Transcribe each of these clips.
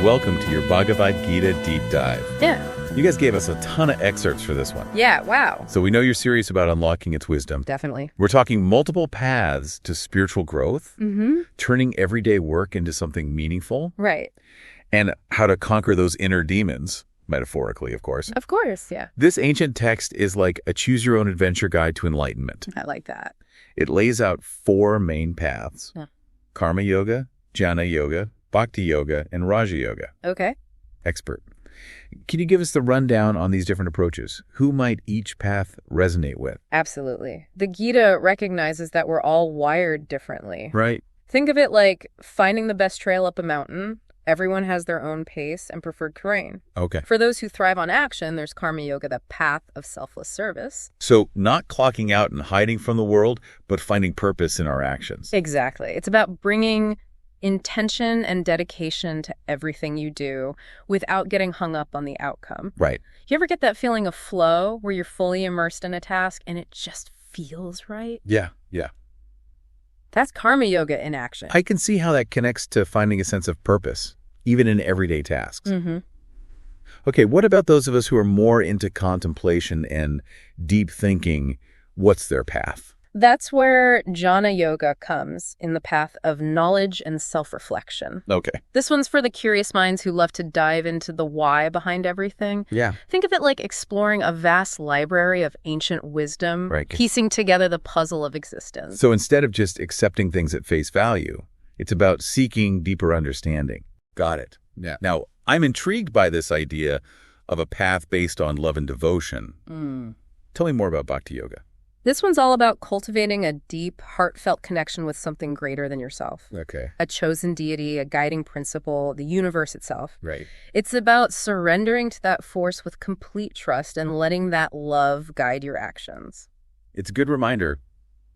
welcome to your Bhagavad Gita deep dive. Yeah. You guys gave us a ton of excerpts for this one. Yeah, wow. So we know you're serious about unlocking its wisdom. Definitely. We're talking multiple paths to spiritual growth, turning everyday work into something meaningful, Right. and how to conquer those inner demons, metaphorically, of course. Of course, yeah. This ancient text is like a choose-your-own-adventure guide to enlightenment. I like that. It lays out 4 main paths: Yeah. Karma Yoga, Jnana Yoga, Bhakti Yoga, and Raja Yoga. Okay. Expert. Can you give us the rundown on these different approaches? Who might each path resonate with? Absolutely. The Gita recognizes that we're all wired differently. Right. Think of it like finding the best trail up a mountain. Everyone has their own pace and preferred terrain. Okay. For those who thrive on action, there's Karma Yoga, the path of selfless service. So not clocking out and hiding from the world, but finding purpose in our actions. Exactly. It's about bringing intention and dedication to everything you do without getting hung up on the outcome. Right. You ever get that feeling of flow where you're fully immersed in a task and it just feels right? Yeah. That's Karma Yoga in action. I can see how that connects to finding a sense of purpose, even in everyday tasks. Okay, what about those of us who are more into contemplation and deep thinking? What's their path? That's where Jnana Yoga comes, in the path of knowledge and self-reflection. Okay. This one's for the curious minds who love to dive into the why behind everything. Yeah. Think of it like exploring a vast library of ancient wisdom, Right. piecing together the puzzle of existence. So instead of just accepting things at face value, it's about seeking deeper understanding. Got it. Yeah. Now, I'm intrigued by this idea of a path based on love and devotion. Tell me more about Bhakti Yoga. This one's all about cultivating a deep, heartfelt connection with something greater than yourself. Okay. A chosen deity, a guiding principle, the universe itself. Right. It's about surrendering to that force with complete trust and letting that love guide your actions. It's a good reminder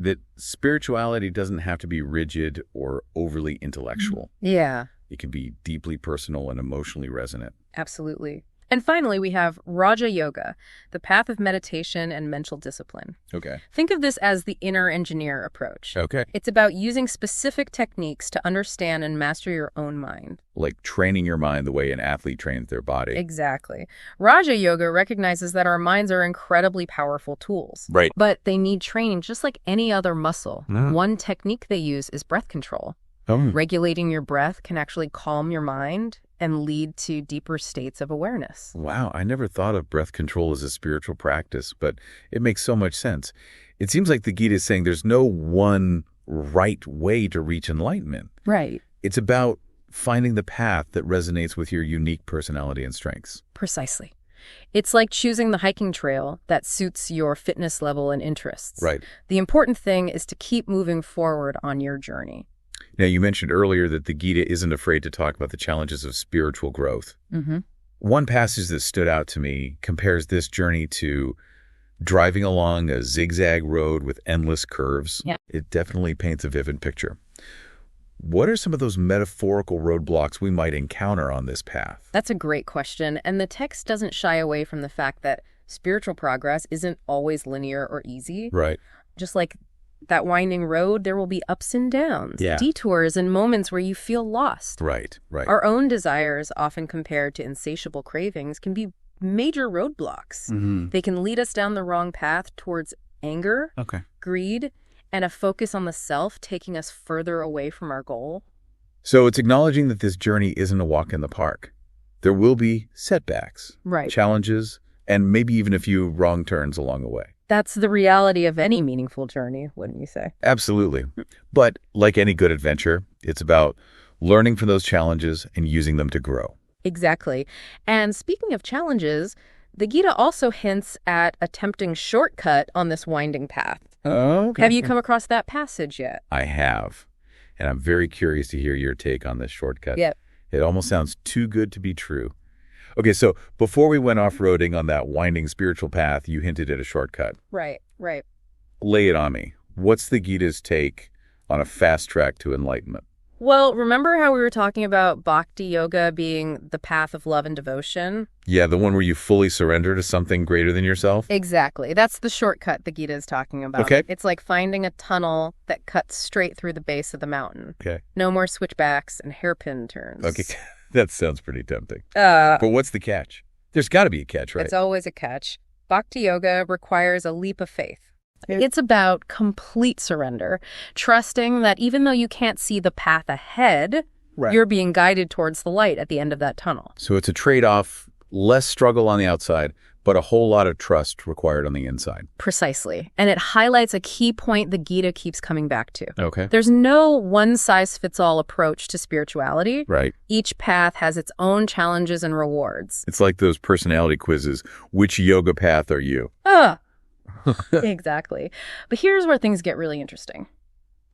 that spirituality doesn't have to be rigid or overly intellectual. Yeah, It can be deeply personal and emotionally resonant. absolutely. And finally, we have Raja Yoga, the path of meditation and mental discipline. Okay. Think of this as the inner engineer approach. Okay. It's about using specific techniques to understand and master your own mind. Like training your mind the way an athlete trains their body. Exactly. Raja Yoga recognizes that our minds are incredibly powerful tools. Right. But they need training just like any other muscle. Yeah. One technique they use is breath control. Regulating your breath can actually calm your mind and lead to deeper states of awareness. Wow, I never thought of breath control as a spiritual practice, but it makes so much sense. It seems like the Gita is saying there's no one right way to reach enlightenment. Right. It's about finding the path that resonates with your unique personality and strengths. Precisely. It's like choosing the hiking trail that suits your fitness level and interests. Right. The important thing is to keep moving forward on your journey. Now, you mentioned earlier that the Gita isn't afraid to talk about the challenges of spiritual growth. One passage that stood out to me compares this journey to driving along a zigzag road with endless curves. Yeah. It definitely paints a vivid picture. What are some of those metaphorical roadblocks we might encounter on this path? That's a great question, and the text doesn't shy away from the fact that spiritual progress isn't always linear or easy. Right. Just like that winding road, there will be ups and downs, Yeah. detours, and moments where you feel lost. Right. Our own desires, often compared to insatiable cravings, can be major roadblocks. They can lead us down the wrong path towards anger, Okay. greed, and a focus on the self, taking us further away from our goal. So it's acknowledging that this journey isn't a walk in the park. There will be setbacks, Right. challenges, and maybe even a few wrong turns along the way. That's the reality of any meaningful journey, wouldn't you say? Absolutely. But like any good adventure, it's about learning from those challenges and using them to grow. Exactly. And speaking of challenges, the Gita also hints at a tempting shortcut on this winding path. Oh, okay. Have you come across that passage yet? I have. And I'm very curious to hear your take on this shortcut. Yep. It almost sounds too good to be true. Okay, so before we went off-roading on that winding spiritual path, you hinted at a shortcut. Right. Lay it on me. What's the Gita's take on a fast track to enlightenment? Well, remember how we were talking about Bhakti Yoga being the path of love and devotion? Yeah, the one where you fully surrender to something greater than yourself? Exactly. That's the shortcut the Gita is talking about. Okay. It's like finding a tunnel that cuts straight through the base of the mountain. Okay. No more switchbacks and hairpin turns. Okay. That sounds pretty tempting. But what's the catch? There's got to be a catch, right? It's always a catch. Bhakti yoga requires a leap of faith. It's about complete surrender, trusting that even though you can't see the path ahead, you're being guided towards the light at the end of that tunnel. So it's a trade-off, less struggle on the outside, but a whole lot of trust required on the inside. Precisely. And it highlights a key point the Gita keeps coming back to. Okay. There's no one-size-fits-all approach to spirituality. Right. Each path has its own challenges and rewards. It's like those personality quizzes. Which yoga path are you? Exactly. But here's where things get really interesting.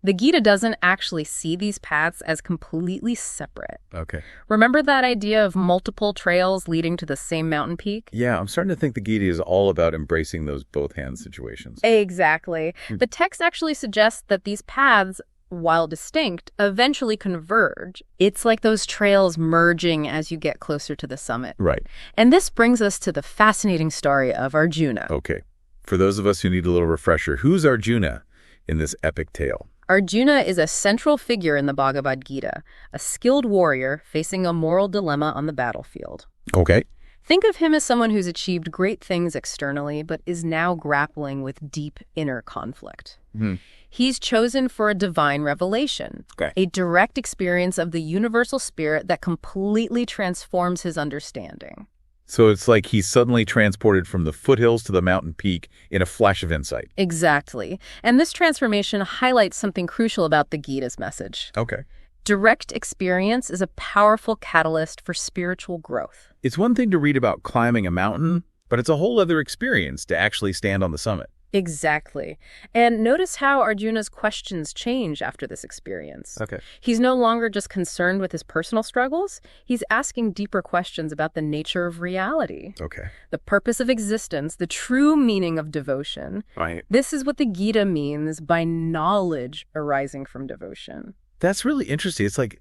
The Gita doesn't actually see these paths as completely separate. Okay. Remember that idea of multiple trails leading to the same mountain peak? Yeah, I'm starting to think the Gita is all about embracing those both-hand situations. Exactly. The text actually suggests that these paths, while distinct, eventually converge. It's like those trails merging as you get closer to the summit. Right. And this brings us to the fascinating story of Arjuna. Okay. For those of us who need a little refresher, who's Arjuna in this epic tale? Arjuna is a central figure in the Bhagavad Gita, a skilled warrior facing a moral dilemma on the battlefield. Okay. Think of him as someone who's achieved great things externally, but is now grappling with deep inner conflict. He's chosen for a divine revelation, a direct experience of the universal spirit that completely transforms his understanding. So it's like he's suddenly transported from the foothills to the mountain peak in a flash of insight. Exactly. And this transformation highlights something crucial about the Gita's message. Okay. Direct experience is a powerful catalyst for spiritual growth. It's one thing to read about climbing a mountain, but it's a whole other experience to actually stand on the summit. Exactly. And notice how Arjuna's questions change after this experience. Okay. He's no longer just concerned with his personal struggles. He's asking deeper questions about the nature of reality. Okay. The purpose of existence, the true meaning of devotion. Right. This is what the Gita means by knowledge arising from devotion. That's really interesting. It's like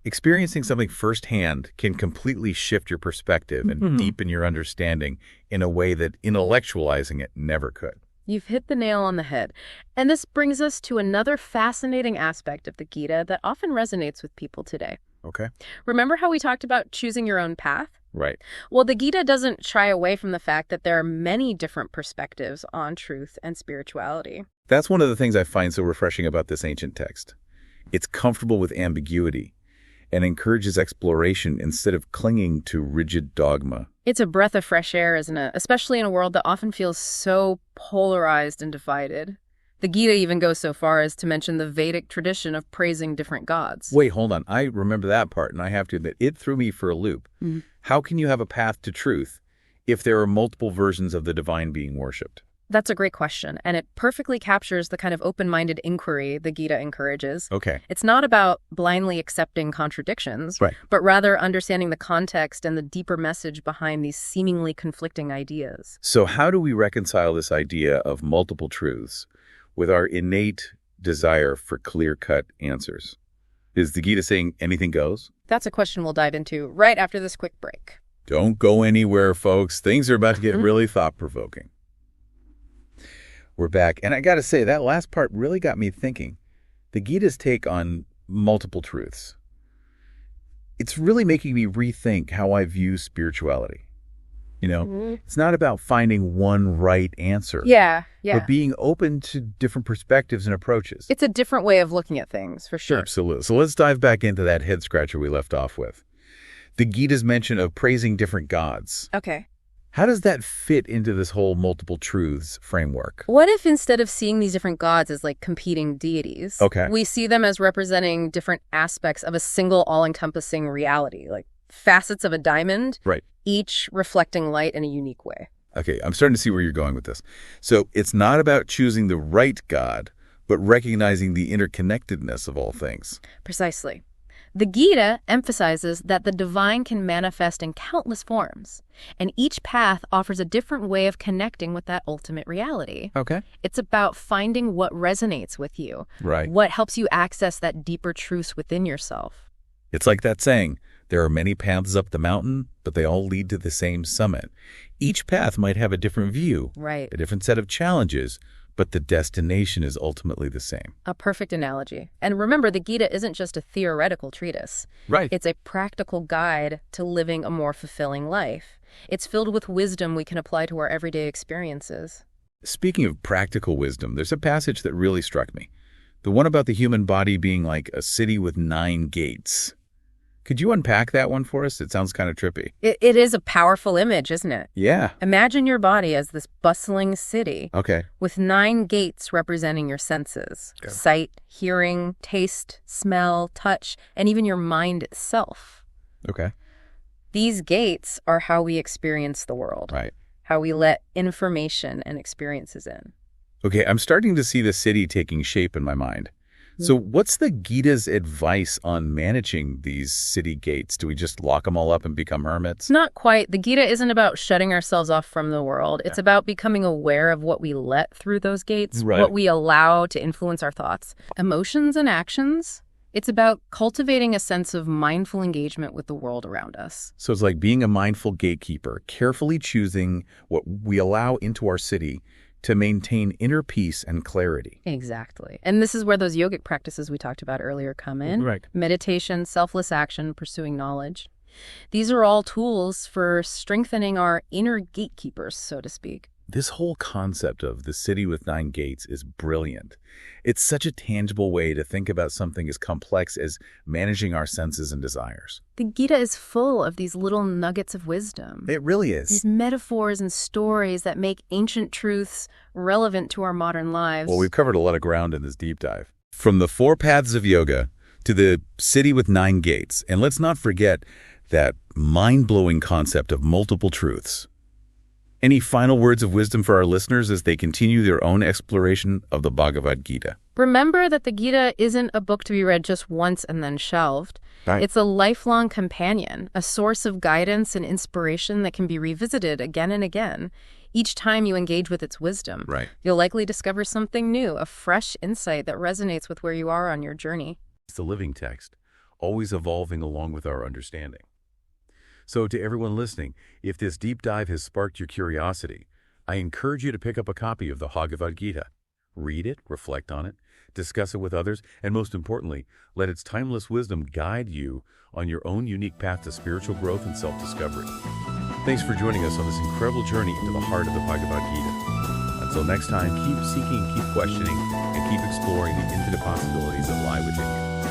experiencing something firsthand can completely shift your perspective and deepen your understanding in a way that intellectualizing it never could. You've hit the nail on the head. And this brings us to another fascinating aspect of the Gita that often resonates with people today. Okay. Remember how we talked about choosing your own path? Right. Well, the Gita doesn't shy away from the fact that there are many different perspectives on truth and spirituality. That's one of the things I find so refreshing about this ancient text. It's comfortable with ambiguity and encourages exploration instead of clinging to rigid dogma. It's a breath of fresh air, isn't it? Especially in a world that often feels so polarized and divided. The Gita even goes so far as to mention the Vedic tradition of praising different gods. Wait, hold on. I remember that part, and I have to admit, it threw me for a loop. How can you have a path to truth if there are multiple versions of the divine being worshipped? That's a great question, and it perfectly captures the kind of open-minded inquiry the Gita encourages. Okay. It's not about blindly accepting contradictions, but rather understanding the context and the deeper message behind these seemingly conflicting ideas. So how do we reconcile this idea of multiple truths with our innate desire for clear-cut answers? Is the Gita saying anything goes? That's a question we'll dive into right after this quick break. Don't go anywhere, folks. Things are about to get really thought-provoking. We're back, and I got to say, that last part really got me thinking. The Gita's take on multiple truths. It's really making me rethink how I view spirituality. You know, it's not about finding one right answer. Yeah. But being open to different perspectives and approaches. It's a different way of looking at things, for sure. Absolutely. So let's dive back into that head-scratcher we left off with. The Gita's mention of praising different gods. Okay. How does that fit into this whole multiple truths framework? What if instead of seeing these different gods as like competing deities, we see them as representing different aspects of a single all-encompassing reality, like facets of a diamond, each reflecting light in a unique way? Okay, I'm starting to see where you're going with this. So it's not about choosing the right God, but recognizing the interconnectedness of all things. Precisely. The Gita emphasizes that the divine can manifest in countless forms, and each path offers a different way of connecting with that ultimate reality. Okay. It's about finding what resonates with you, what helps you access that deeper truth within yourself. It's like that saying, there are many paths up the mountain, but they all lead to the same summit. Each path might have a different view, a different set of challenges, but the destination is ultimately the same. A perfect analogy. And remember, the Gita isn't just a theoretical treatise. Right. It's a practical guide to living a more fulfilling life. It's filled with wisdom we can apply to our everyday experiences. Speaking of practical wisdom, there's a passage that really struck me. The one about the human body being like a city with 9 gates. Could you unpack that one for us? It sounds kind of trippy. It is a powerful image, isn't it? Yeah. Imagine your body as this bustling city. Okay. With 9 gates representing your senses. Okay. Sight, hearing, taste, smell, touch, and even your mind itself. Okay. These gates are how we experience the world. Right. How we let information and experiences in. Okay, I'm starting to see the city taking shape in my mind. So what's the Gita's advice on managing these city gates? Do we just lock them all up and become hermits? Not quite. The Gita isn't about shutting ourselves off from the world. It's about becoming aware of what we let through those gates, what we allow to influence our thoughts, emotions, and actions. It's about cultivating a sense of mindful engagement with the world around us. So it's like being a mindful gatekeeper, carefully choosing what we allow into our city to maintain inner peace and clarity. Exactly. And this is where those yogic practices we talked about earlier come in. Right. Meditation, selfless action, pursuing knowledge. These are all tools for strengthening our inner gatekeepers, so to speak. This whole concept of the city with 9 gates is brilliant. It's such a tangible way to think about something as complex as managing our senses and desires. The Gita is full of these little nuggets of wisdom. It really is. These metaphors and stories that make ancient truths relevant to our modern lives. Well, we've covered a lot of ground in this deep dive. From the 4 paths of yoga to the city with 9 gates. And let's not forget that mind-blowing concept of multiple truths. Any final words of wisdom for our listeners as they continue their own exploration of the Bhagavad Gita? Remember that the Gita isn't a book to be read just once and then shelved. Right. It's a lifelong companion, a source of guidance and inspiration that can be revisited again and again. Each time you engage with its wisdom, Right. You'll likely discover something new, a fresh insight that resonates with where you are on your journey. It's the living text, always evolving along with our understanding. So to everyone listening, if this deep dive has sparked your curiosity, I encourage you to pick up a copy of the Bhagavad Gita. Read it, reflect on it, discuss it with others, and most importantly, let its timeless wisdom guide you on your own unique path to spiritual growth and self-discovery. Thanks for joining us on this incredible journey into the heart of the Bhagavad Gita. Until next time, keep seeking, keep questioning, and keep exploring the infinite possibilities that lie within you.